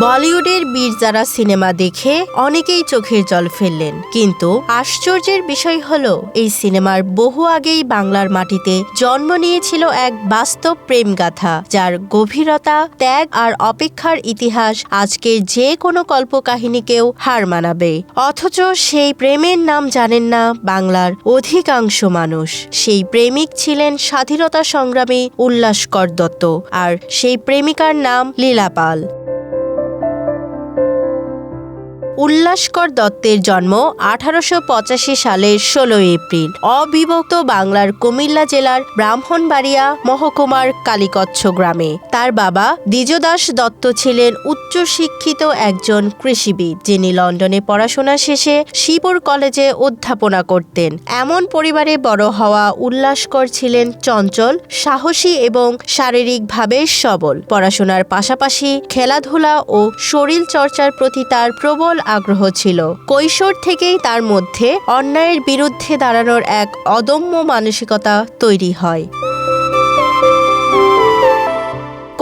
বলিউডের বীরজারা সিনেমা দেখে অনেকেই চোখের জল ফেললেন, কিন্তু আশ্চর্যের বিষয় হলো এই সিনেমার বহু আগেই বাংলার মাটিতে জন্ম নিয়েছিল এক বাস্তব প্রেমগাথা, যার গভীরতা, ত্যাগ আর অপেক্ষার ইতিহাস আজকের যে কোনো কল্পকাহিনীকেও হার মানাবে। অথচ সেই প্রেমের নাম জানেন না বাংলার অধিকাংশ মানুষ। সেই প্রেমিক ছিলেন স্বাধীনতা সংগ্রামী উল্লাসকর দত্ত, আর সেই প্রেমিকার নাম লীলা পাল। উল্লাসকর দত্তের জন্ম 1885 সালের 16 এপ্রিল অবিভক্ত বাংলার কুমিল্লা জেলার ব্রাহ্মণবাড়িয়া মহকুমার কালীকচ্ছ গ্রামে। তার বাবা দ্বিজদাস দত্ত ছিলেন উচ্চশিক্ষিত একজন কৃষিবিদ, যিনি লন্ডনে পড়াশোনা শেষে শিবপুর কলেজে অধ্যাপনা করতেন। এমন পরিবারে বড় হওয়া উল্লাসকর ছিলেন চঞ্চল, সাহসী এবং শারীরিকভাবে সবল। পড়াশোনার পাশাপাশি খেলাধুলা ও শরীর চর্চার প্রতি তার প্রবল আগ্রহ ছিল। কৈশোর থেকেই তার মধ্যে অন্যায়ের বিরুদ্ধে দাঁড়ানোর এক অদম্য মানসিকতা তৈরি হয়।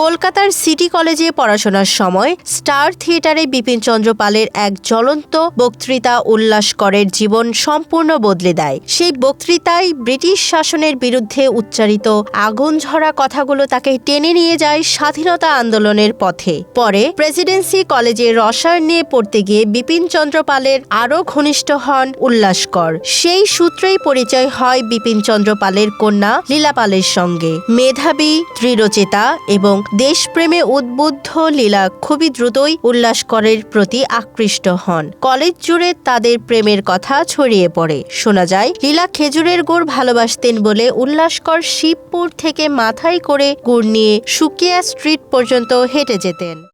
কলকাতার সিটি কলেজে পড়াশোনার সময় স্টার থিয়েটারে বিপিনচন্দ্র পালের এক জ্বলন্ত বক্তৃতা উল্লাসকরের জীবন সম্পূর্ণ বদলে দেয়। সেই বক্তৃতায় ব্রিটিশ শাসনের বিরুদ্ধে উচ্চারিত আগুন ঝরা কথাগুলো তাকে টেনে নিয়ে যায় স্বাধীনতা আন্দোলনের পথে। পরে প্রেসিডেন্সি কলেজে রসায়ন নিয়ে পড়তে গিয়ে বিপিনচন্দ্র পালের আরও ঘনিষ্ঠ হন উল্লাসকর। সেই সূত্রেই পরিচয় হয় বিপিনচন্দ্র পালের কন্যা লীলা পালের সঙ্গে। মেধাবী, দৃঢ়চেতা এবং দেশপ্রেমে উদ্বুদ্ধ লীলা খুবই দ্রুতই উল্লাসকরের প্রতি আকৃষ্ট হন। কলেজ জুড়ে তাদের প্রেমের কথা ছড়িয়ে পড়ে। শোনা যায়, লীলা খেজুরের গুড় ভালোবাসতেন বলে উল্লাসকর শিবপুর থেকে মাথায় করে গুড় নিয়ে সুকিয়া স্ট্রিট পর্যন্ত হেঁটে যেতেন।